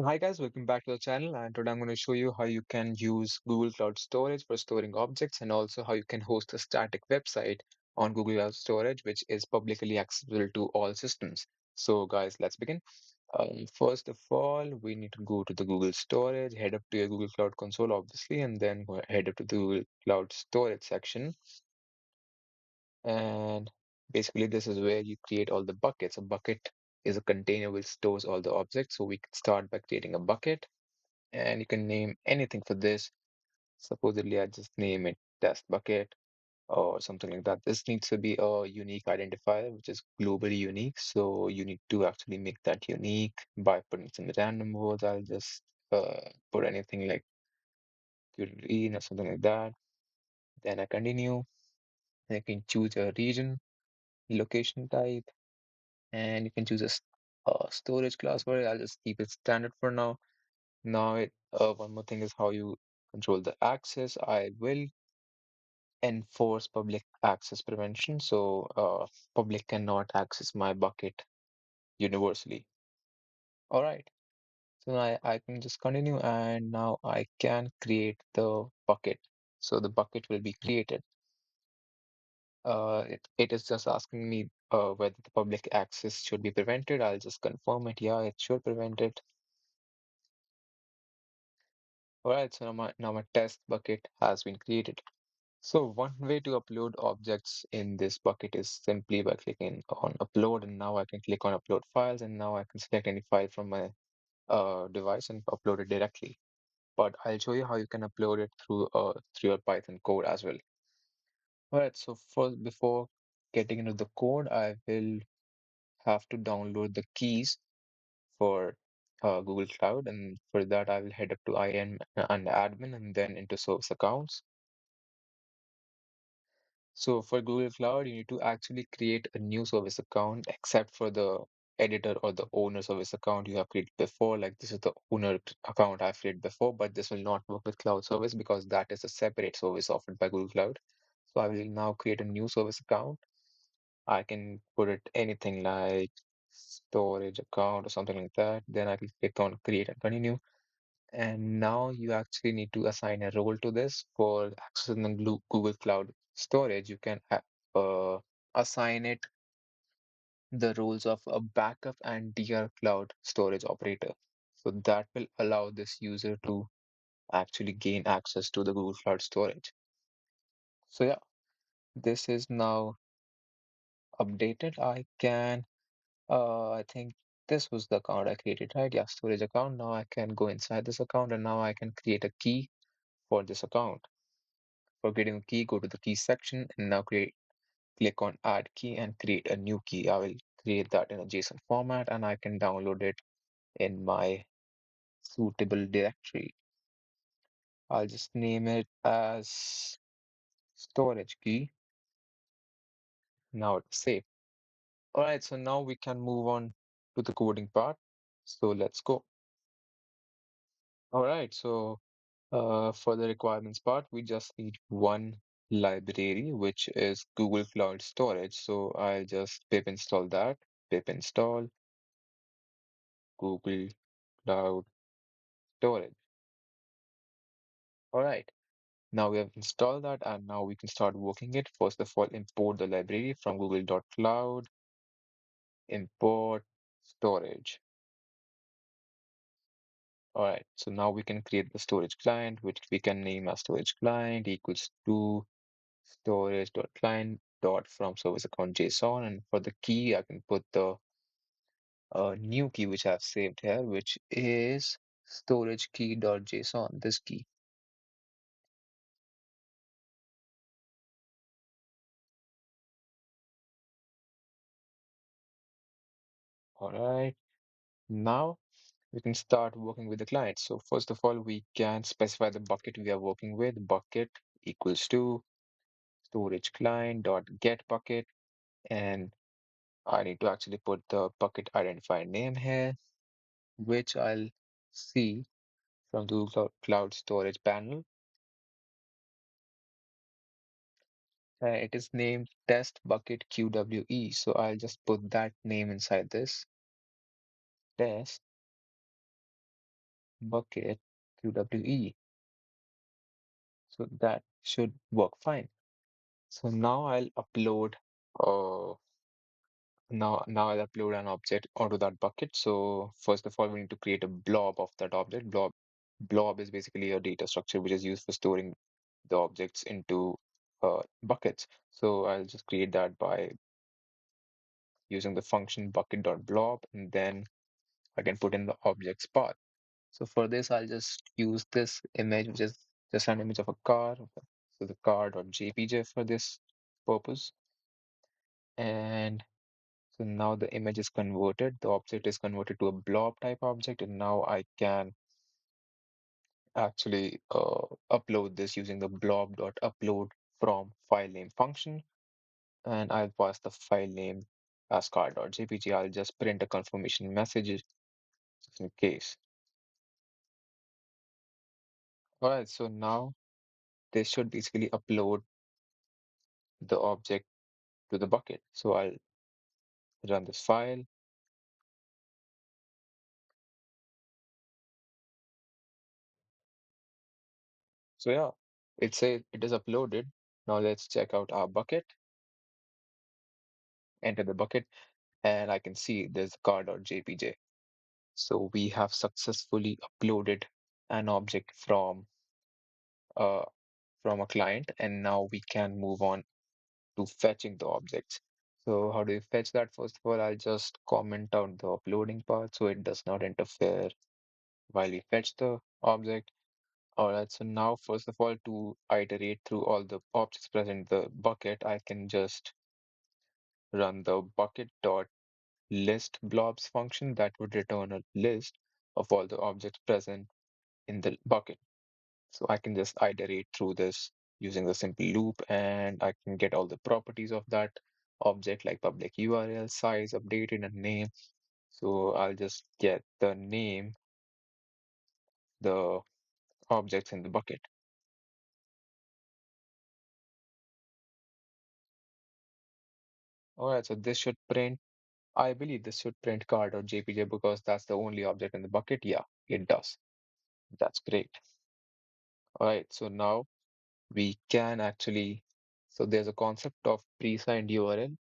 Hi guys, welcome back to the channel, and today I'm going to show you how you can use Google Cloud Storage for storing objects and also how you can host a static website on Google Cloud Storage which is publicly accessible to all systems. So guys, let's begin. First of all, we need to go to the Google Storage, head up to your Google Cloud Console obviously, and then head up to the Google Cloud Storage section. And basically this is where you create all the buckets. A bucket is a container which stores all the objects. So we can start by creating a bucket and you can name anything for this. Supposedly, I just name it test bucket or something like that. This needs to be a unique identifier, which is globally unique. So you need to actually make that unique by putting some random words. I'll just put anything like green or something like that. Then I continue. And you can choose a region, location type, and you can choose a storage class for it. I'll just keep it standard for now. One more thing is how you control the access. I will enforce public access prevention. So public cannot access my bucket universally. All right. So now I can just continue and now I can create the bucket. So the bucket will be created. It is just asking me whether the public access should be prevented. I'll just confirm it. Yeah, it should prevent it. All right. So now my test bucket has been created. So one way to upload objects in this bucket is simply by clicking on upload, and now I can click on upload files, and now I can select any file from my device and upload it directly. But I'll show you how you can upload it through your Python code as well. All right, so before getting into the code, I will have to download the keys for Google Cloud, and for that I will head up to IAM and admin, and then into service accounts. So for Google Cloud, you need to actually create a new service account, except for the editor or the owner service account you have created before. Like this is the owner account I've created before, but this will not work with cloud service because that is a separate service offered by Google Cloud. So I will now create a new service account. I can put it anything like storage account or something like that. Then I can click on create and continue. And now you actually need to assign a role to this for accessing the Google Cloud storage. You can assign it the roles of a backup and DR cloud storage operator. So that will allow this user to actually gain access to the Google Cloud storage. So yeah, this is now updated. I think this was the account I created, right? Yeah, storage account. Now I can go inside this account and now I can create a key for this account. For creating a key, go to the key section and now click on add key and create a new key. I will create that in a JSON format and I can download it in my suitable directory. I'll just name it as storage key. Now it's saved. All right, so now we can move on to the coding part. So let's go. All right, so for the requirements part, we just need one library, which is Google Cloud Storage. So I'll just pip install that, pip install Google Cloud Storage. All right, now we have installed that and now we can start working it. First of all, import the library from google.cloud, import storage. All right, so now we can create the storage client, which we can name as storage client equals to storage.client dot from service account JSON. And for the key, I can put the new key which I've saved here, which is storage key.json, this key. All right, now we can start working with the client. So first of all, we can specify the bucket we are working with. Bucket equals to storage client dot get bucket, and I need to actually put the bucket identifier name here, which I'll see from the Cloud Storage panel. It is named test bucket QWE. So I'll just put that name inside this test bucket QWE. So that should work fine. So now I'll upload uh now I'll upload an object onto that bucket. So first of all, we need to create a blob of that object. Blob is basically a data structure which is used for storing the objects into buckets. So I'll just create that by using the function bucket.blob, and then I can put in the object's path. So for this, I'll just use this image, which is just an image of a car. So the car.jpg for this purpose. And so now the image is converted, the object is converted to a blob type object, and now I can actually upload this using the blob.upload from file name function, and I'll pass the file name as car.jpg. I'll just print a confirmation message just in case. All right, so now this should basically upload the object to the bucket. So I'll run this file. So yeah, it says it is uploaded. Now let's check out our bucket, enter the bucket, and I can see there's car.jpg. So we have successfully uploaded an object uh, from a client, and now we can move on to fetching the objects. So how do you fetch that? First of all, I'll just comment out the uploading part so it does not interfere while we fetch the object. All right, so now first of all, to iterate through all the objects present in the bucket, I can just run the bucket dot list blobs function that would return a list of all the objects present in the bucket. So I can just iterate through this using the simple loop, and I can get all the properties of that object like public URL, size, updated, and name. So I'll just get the name, the objects in the bucket. All right, so this should print, I believe this should print card.jpg because that's the only object in the bucket. Yeah, it does. That's great. All right, so now we can actually, so there's a concept of pre-signed URL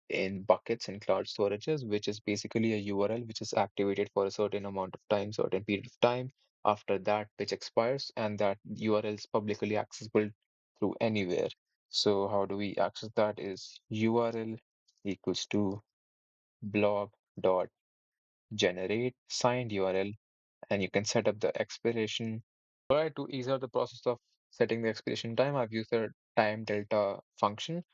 in buckets and cloud storages, which is basically a URL which is activated for a certain amount of time, certain period of time. After that, which expires, and that URL is publicly accessible through anywhere. So how do we access that? Is URL equals to blob dot generate signed URL, and you can set up the expiration. All right, to ease out the process of setting the expiration time, I've used the time delta function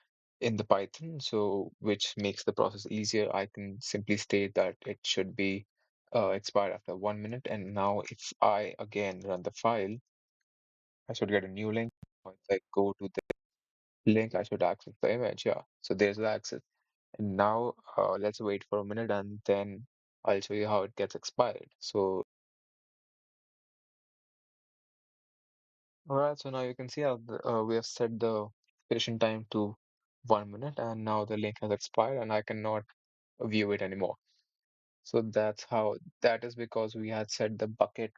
in the Python, so which makes the process easier. I can simply state that it should be expired after 1 minute. And now if I again run the file, I should get a new link. Once I go to the link, I should access the image. Yeah, so there's the access. And now let's wait for a minute and then I'll show you how it gets expired. So, all right, so now you can see how we have set the expiration time to 1 minute, and now the link has expired and I cannot view it anymore. So that's how, that is because we had set the bucket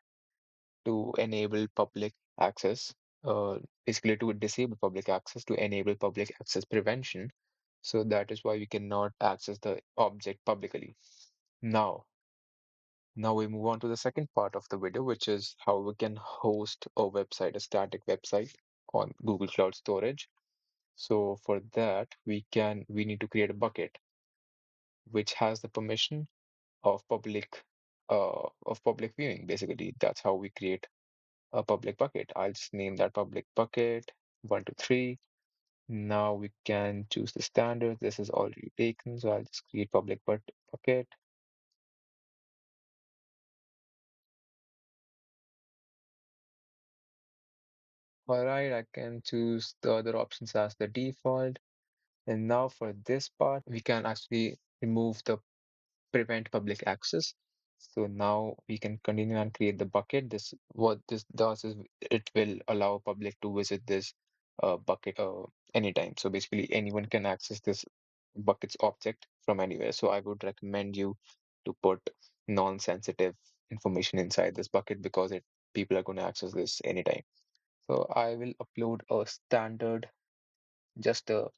to enable public access, basically to disable public access to enable public access prevention. So that is why we cannot access the object publicly. Now, now we move on to the second part of the video, which is how we can host a website, a static website on Google Cloud Storage. So for that, we need to create a bucket which has the permission of public viewing. Basically, that's how we create a public bucket. I'll just name that public bucket 123. Now we can choose the standard. This is already taken, so I'll just create public bucket. All right, I can choose the other options as the default. And now for this part, we can actually remove the prevent public access. So now we can continue and create the bucket. This what this does is it will allow public to visit this bucket anytime. So basically anyone can access this buckets object from anywhere. So I would recommend you to put non-sensitive information inside this bucket because it people are going to access this anytime. So I will upload a just a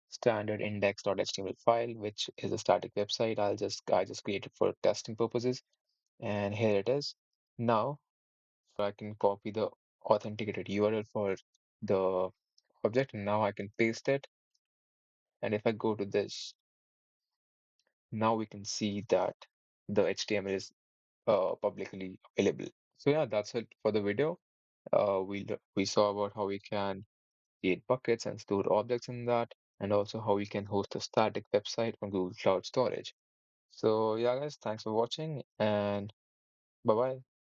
standard index.html file, which is a static website. I just created for testing purposes, and here it is. Now, so I can copy the authenticated URL for the object, and now I can paste it. And if I go to this, now we can see that the HTML is publicly available. So yeah, that's it for the video. We saw about how we can create buckets and store objects in that, and also how we can host a static website on Google Cloud Storage. So yeah, guys, thanks for watching, and bye bye.